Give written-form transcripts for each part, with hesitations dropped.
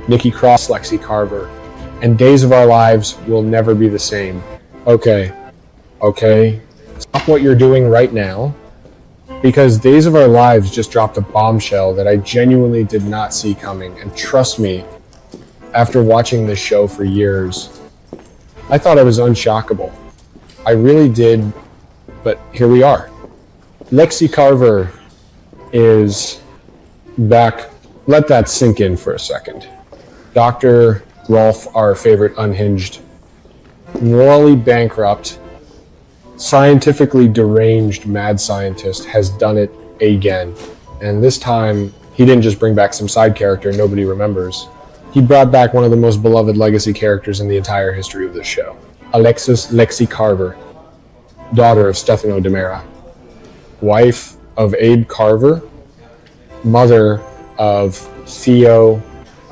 Nikki Crawford, Lexie Carver, and Days of Our Lives will never be the same. Okay, stop what you're doing right now, because Days of Our Lives just dropped a bombshell that I genuinely did not see coming, and trust me, after watching this show for years, I thought it was unshockable. I really did, but here we are. Lexie Carver is back. Let that sink in for a second. Dr. Rolf, our favorite unhinged, morally bankrupt, scientifically deranged mad scientist, has done it again. And this time, he didn't just bring back some side character nobody remembers. He brought back one of the most beloved legacy characters in the entire history of this show. Lexie Carver, daughter of Stefano DiMera, wife of Abe Carver, mother of Theo,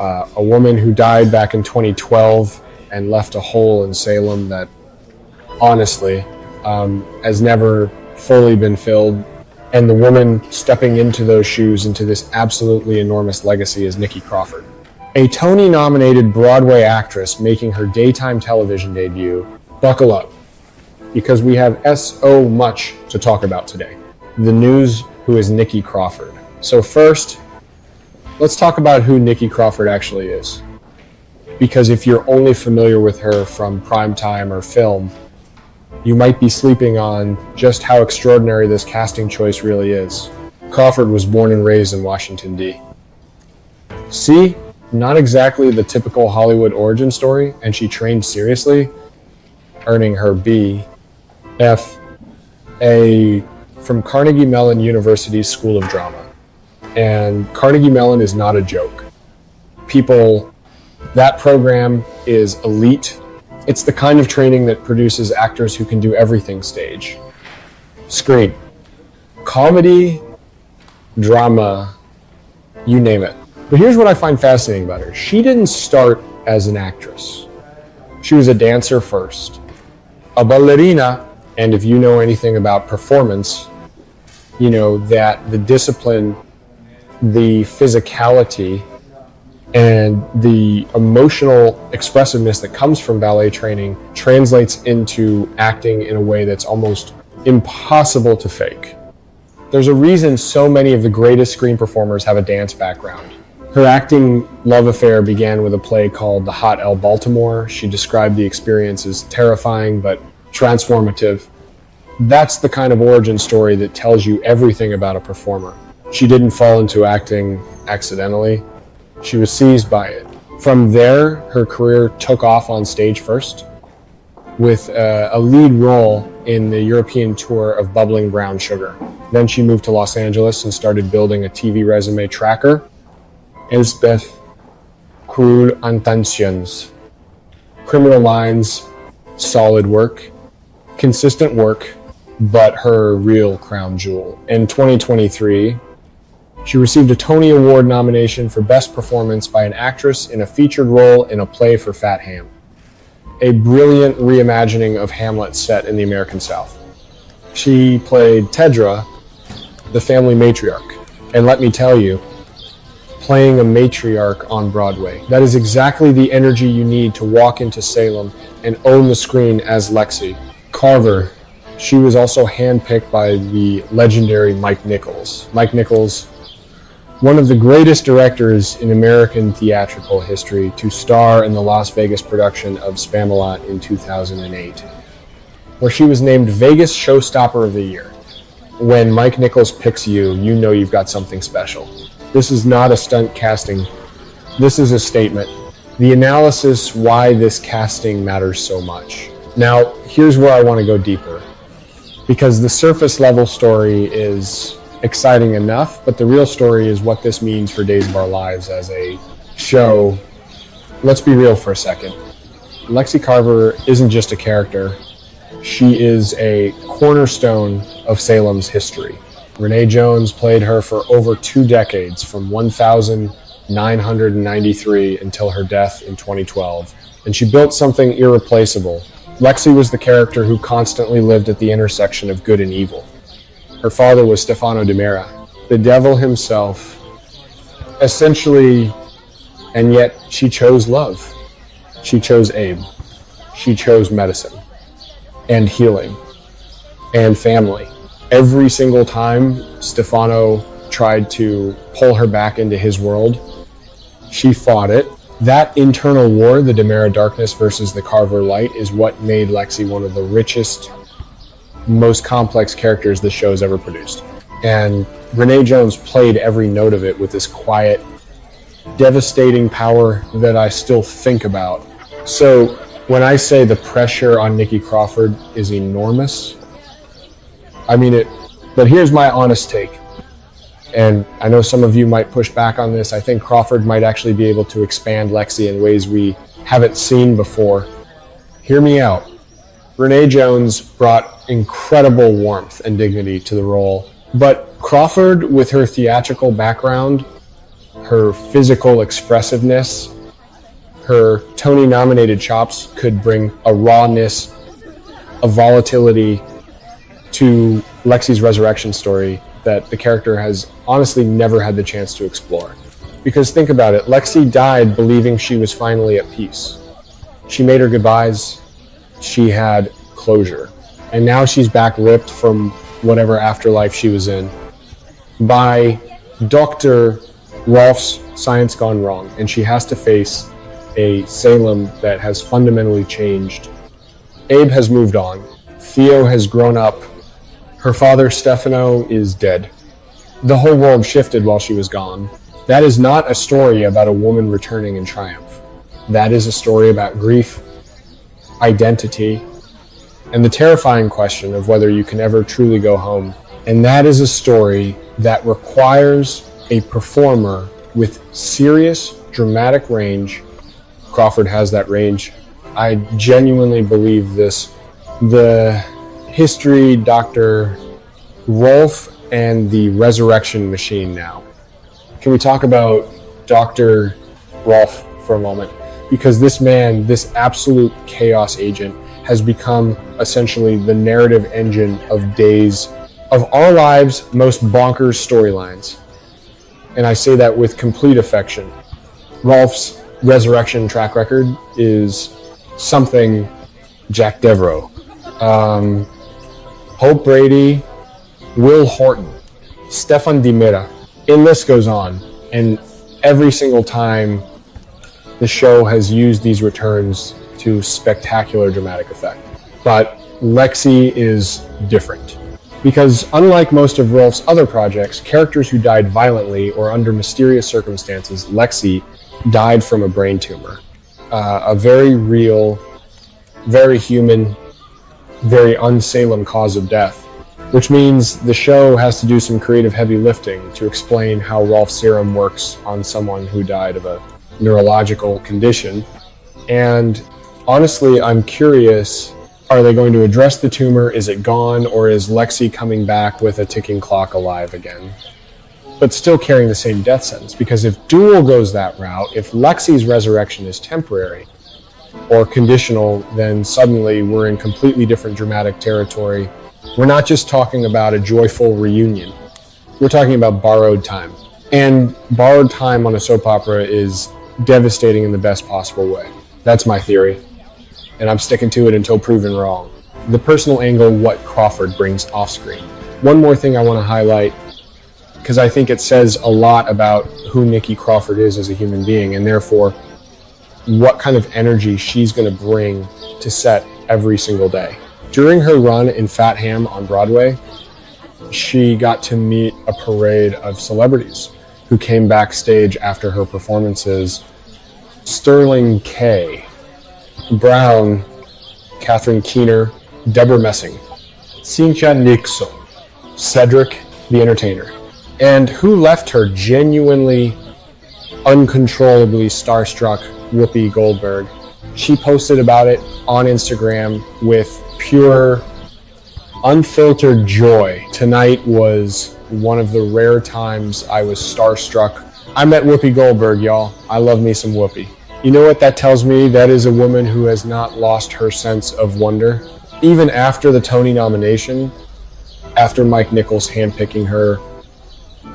a woman who died back in 2012 and left a hole in Salem that honestly has never fully been filled. And the woman stepping into those shoes, into this absolutely enormous legacy, is Nikki Crawford, a Tony-nominated Broadway actress making her daytime television debut. Buckle up, because we have so much to talk about today. The news, who is Nikki Crawford. So first, let's talk about who Nikki Crawford actually is. Because if you're only familiar with her from primetime or film, you might be sleeping on just how extraordinary this casting choice really is. Crawford was born and raised in Washington, D.C. See, not exactly the typical Hollywood origin story, and she trained seriously, earning her B.F.A. from Carnegie Mellon University's School of Drama. And Carnegie Mellon is not a joke. That program is elite. It's the kind of training that produces actors who can do everything stage, screen, comedy, drama, you name it. But here's what I find fascinating about her. She didn't start as an actress. She was a dancer first, a ballerina, and if you know anything about performance, you know that the discipline, the physicality, and the emotional expressiveness that comes from ballet training translates into acting in a way that's almost impossible to fake. There's a reason so many of the greatest screen performers have a dance background. Her acting love affair began with a play called The Hot L Baltimore. She described the experience as terrifying but transformative. That's the kind of origin story that tells you everything about a performer. She didn't fall into acting accidentally. She was seized by it. From there, her career took off on stage first, with a lead role in the European tour of Bubbling Brown Sugar. Then she moved to Los Angeles and started building a TV resume tracker. Elspeth Cruel Intentions. Criminal Lines, solid work, consistent work, but her real crown jewel. In 2023, she received a Tony Award nomination for Best Performance by an Actress in a Featured Role in a Play for Fat Ham, a brilliant reimagining of Hamlet set in the American South. She played Tedra, the family matriarch. And let me tell you, playing a matriarch on Broadway, that is exactly the energy you need to walk into Salem and own the screen as Lexie Carver. She was also handpicked by the legendary Mike Nichols. Mike Nichols, one of the greatest directors in American theatrical history, to star in the Las Vegas production of Spamalot in 2008, where she was named Vegas Showstopper of the Year. When Mike Nichols picks you, you know you've got something special. This is not a stunt casting. This is a statement. The analysis why this casting matters so much. Now, here's where I want to go deeper, because the surface level story is exciting enough, but the real story is what this means for Days of Our Lives as a show. Let's be real for a second. Lexie Carver isn't just a character. She is a cornerstone of Salem's history. Renee Jones played her for over 2 decades, from 1993 until her death in 2012, and she built something irreplaceable. Lexie was the character who constantly lived at the intersection of good and evil. Her father was Stefano DiMera, the devil himself, essentially And yet she chose love. She chose Abe. She chose medicine and healing and family. Every single time Stefano tried to pull her back into his world, she fought it. That internal war, the DiMera darkness versus the Carver light, is what made Lexie one of the richest, most complex characters the show's ever produced. And Renee Jones played every note of it with this quiet, devastating power that I still think about. So when I say the pressure on Nikki Crawford is enormous, I mean it. But here's my honest take. And I know some of you might push back on this. I think Crawford might actually be able to expand Lexie in ways we haven't seen before. Hear me out. Renee Jones brought incredible warmth and dignity to the role. But Crawford, with her theatrical background, her physical expressiveness, her Tony-nominated chops could bring a rawness, a volatility to Lexie's resurrection story that the character has honestly never had the chance to explore. Because think about it, Lexie died believing she was finally at peace. She made her goodbyes, she had closure. And now she's back ripped from whatever afterlife she was in by Dr. Rolf's science gone wrong, and she has to face a Salem that has fundamentally changed. Abe has moved on. Theo has grown up. Her father, Stefano, is dead. The whole world shifted while she was gone. That is not a story about a woman returning in triumph. That is a story about grief, identity, and the terrifying question of whether you can ever truly go home. And that is a story that requires a performer with serious, dramatic range. Crawford has that range. I genuinely believe this. The history Dr. Rolf and the resurrection machine now. Can we talk about Dr. Rolf for a moment? Because this man, this absolute chaos agent, has become essentially the narrative engine of days of our lives' most bonkers storylines. And I say that with complete affection. Rolf's resurrection track record is something Jack Devereaux. Hope Brady, Will Horton, Stefan DiMera. The list goes on. And every single time the show has used these returns to spectacular dramatic effect. But Lexie is different. Because unlike most of Rolf's other projects, characters who died violently or under mysterious circumstances, Lexie died from a brain tumor. A very real, very human, very un-Salem cause of death, which means the show has to do some creative heavy lifting to explain how Rolf's serum works on someone who died of a neurological condition. And honestly, I'm curious, are they going to address the tumor? Is it gone? Or is Lexie coming back with a ticking clock alive again? But still carrying the same death sentence. Because if DOOL goes that route, if Lexie's resurrection is temporary or conditional, then suddenly we're in completely different dramatic territory. We're not just talking about a joyful reunion. We're talking about borrowed time. And borrowed time on a soap opera is devastating in the best possible way. That's my theory. And I'm sticking to it until proven wrong. The personal angle, what Crawford brings off screen. One more thing I want to highlight, because I think it says a lot about who Nikki Crawford is as a human being, and therefore what kind of energy she's going to bring to set every single day. During her run in Fat Ham on Broadway, she got to meet a parade of celebrities who came backstage after her performances. Sterling K, Brown, Catherine Keener, Deborah Messing, Cynthia Nixon, Cedric the Entertainer, and who left her genuinely, uncontrollably starstruck Whoopi Goldberg. She posted about it on Instagram with pure, unfiltered joy. Tonight was one of the rare times I was starstruck. I met Whoopi Goldberg, y'all. I love me some Whoopi. You know what that tells me? That is a woman who has not lost her sense of wonder. Even after the Tony nomination, after Mike Nichols handpicking her,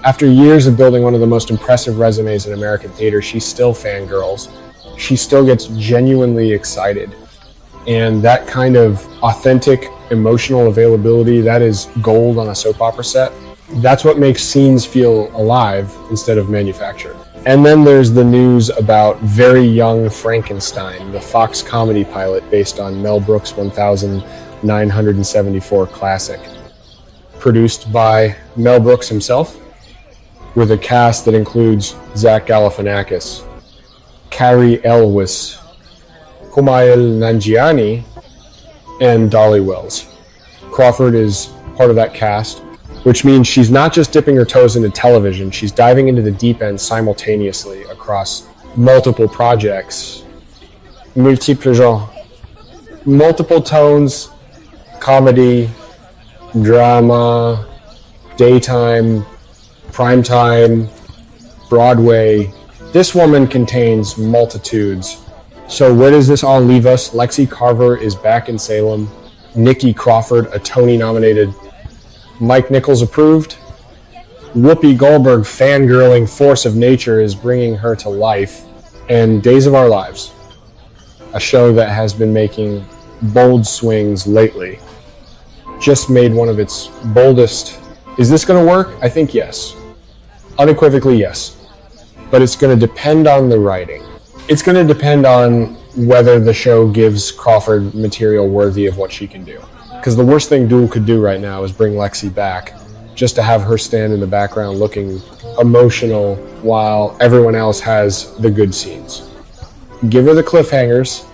After years of building one of the most impressive resumes in American theater, she still fangirls. She still gets genuinely excited. And that kind of authentic emotional availability, that is gold on a soap opera set. That's what makes scenes feel alive instead of manufactured. And then there's the news about Very Young Frankenstein, the Fox comedy pilot based on Mel Brooks' 1974 classic. Produced by Mel Brooks himself, with a cast that includes Zach Galifianakis, Cary Elwes, Kumail Nanjiani, and Dolly Wells. Crawford is part of that cast, which means she's not just dipping her toes into television, she's diving into the deep end simultaneously across multiple projects, multiple genres, multiple tones, comedy, drama, daytime, primetime, Broadway. This woman contains multitudes. So where does this all leave us? Lexie Carver is back in Salem. Nikki Crawford, a Tony-nominated, Mike Nichols approved. Whoopi Goldberg, fangirling force of nature, is bringing her to life. And Days of Our Lives, a show that has been making bold swings lately, just made one of its boldest. Is this going to work? I think yes. Unequivocally yes. But it's going to depend on the writing. It's going to depend on whether the show gives Crawford material worthy of what she can do. Because the worst thing DOOL could do right now is bring Lexie back just to have her stand in the background looking emotional while everyone else has the good scenes. Give her the cliffhangers,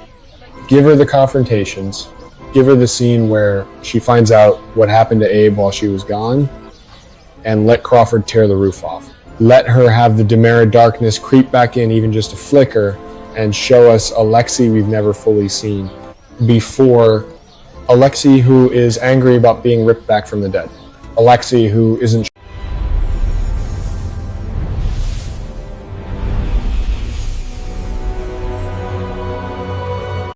give her the confrontations, give her the scene where she finds out what happened to Abe while she was gone, and let Crawford tear the roof off. Let her have the DiMera darkness creep back in even just a flicker and show us a Lexie we've never fully seen before. A Lexie who is angry about being ripped back from the dead. A Lexie who isn't